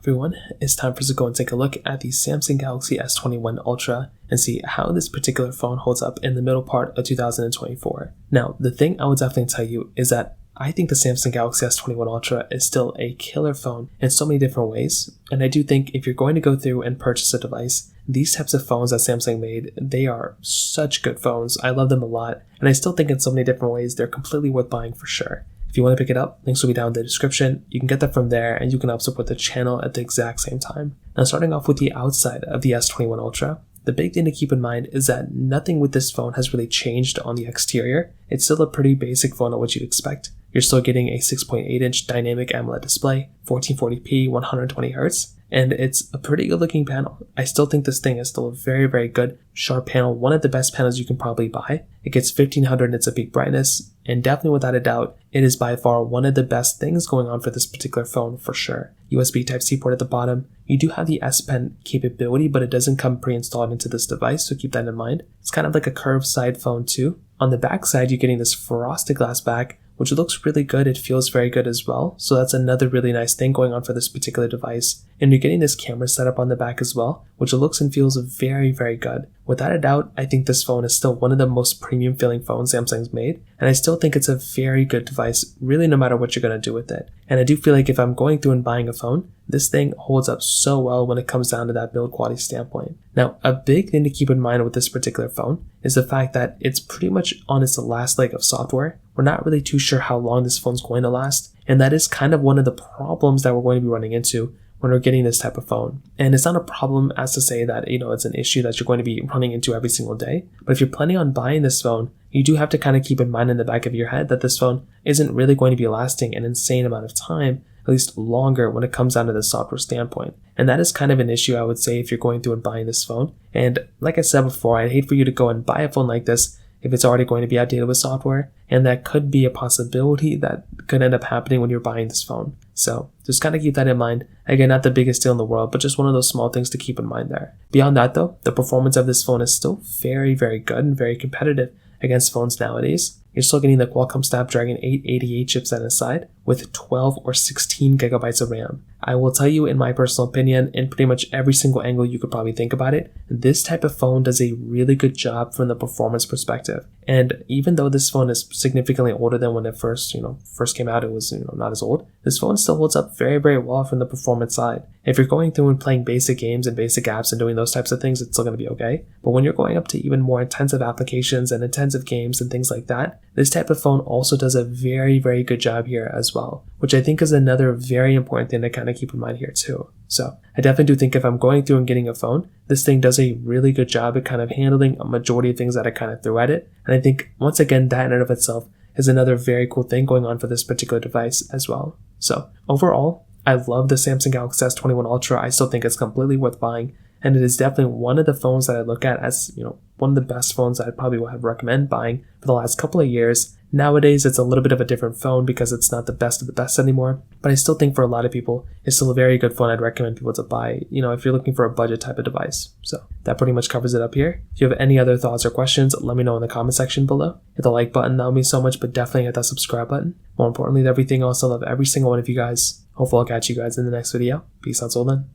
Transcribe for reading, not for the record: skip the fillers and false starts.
Everyone, it's time for us to go and take a look at the Samsung Galaxy S21 Ultra and see how this particular phone holds up in the middle part of 2024. Now, the thing I would definitely tell you is that I think the Samsung Galaxy S21 Ultra is still a killer phone in so many different ways, and I do think if you're going to go through and purchase a device, these types of phones that Samsung made, they are such good phones. I love them a lot, and I still think in so many different ways they're completely worth buying for sure. If you want to pick it up, links will be down in the description. You can get that from there, and you can help support the channel at the exact same time. Now, starting off with the outside of the S21 Ultra, the big thing to keep in mind is that nothing with this phone has really changed on the exterior. It's still a pretty basic phone of what you'd expect. You're still getting a 6.8-inch dynamic AMOLED display, 1440p, 120Hz, and it's a pretty good looking panel. I still think this thing is still a very, very good, sharp panel, one of the best panels you can probably buy. It gets 1500 nits of peak brightness, and definitely without a doubt, it is by far one of the best things going on for this particular phone for sure. USB Type-C port at the bottom. You do have the S Pen capability, but it doesn't come pre-installed into this device, so keep that in mind. It's kind of like a curved side phone too. On the back side, you're getting this frosted glass back, which looks really good. It feels very good as well. So that's another really nice thing going on for this particular device. And you're getting this camera setup on the back as well, which looks and feels very, very good. Without a doubt, I think this phone is still one of the most premium feeling phones Samsung's made. And I still think it's a very good device, really no matter what you're going to do with it. And I do feel like if I'm going through and buying a phone, this thing holds up so well when it comes down to that build quality standpoint. Now, a big thing to keep in mind with this particular phone is the fact that it's pretty much on its last leg of software. We're not really too sure how long this phone's going to last, and that is kind of one of the problems that we're going to be running into when we're getting this type of phone. And it's not a problem as to say that, it's an issue that you're going to be running into every single day. But if you're planning on buying this phone, you do have to kind of keep in mind in the back of your head that this phone isn't really going to be lasting an insane amount of time, at least longer when it comes down to the software standpoint. And that is kind of an issue, I would say, if you're going through and buying this phone. And like I said before, I'd hate for you to go and buy a phone like this if it's already going to be outdated with software, and that could be a possibility that could end up happening when you're buying this phone. So just kind of keep that in mind. Again, not the biggest deal in the world, but just one of those small things to keep in mind there. Beyond that though, the performance of this phone is still very, very good and very competitive against phones nowadays. You're still getting the Qualcomm Snapdragon 888 chipset inside with 12 or 16 gigabytes of RAM. I will tell you, in my personal opinion, in pretty much every single angle you could probably think about it, this type of phone does a really good job from the performance perspective. And even though this phone is significantly older than when it first came out, it was, not as old. This phone still holds up very, very well from the performance side. If you're going through and playing basic games and basic apps and doing those types of things, it's still going to be okay. But when you're going up to even more intensive applications and intensive games and things like that, this type of phone also does a very, very good job here as well, which I think is another very important thing to kind of keep in mind here too. So I definitely do think if I'm going through and getting a phone, this thing does a really good job at kind of handling a majority of things that I kind of threw at it. And I think once again, that in and of itself is another very cool thing going on for this particular device as well. So overall, I love the Samsung Galaxy S21 Ultra. I still think it's completely worth buying. And it is definitely one of the phones that I look at as, one of the best phones that I probably would have recommend buying for the last couple of years. Nowadays, it's a little bit of a different phone because it's not the best of the best anymore. But I still think for a lot of people, it's still a very good phone I'd recommend people to buy, if you're looking for a budget type of device. So that pretty much covers it up here. If you have any other thoughts or questions, let me know in the comment section below. Hit the like button, that would mean so much, but definitely hit that subscribe button. More importantly than everything else, I love every single one of you guys. Hopefully I'll catch you guys in the next video. Peace out till then.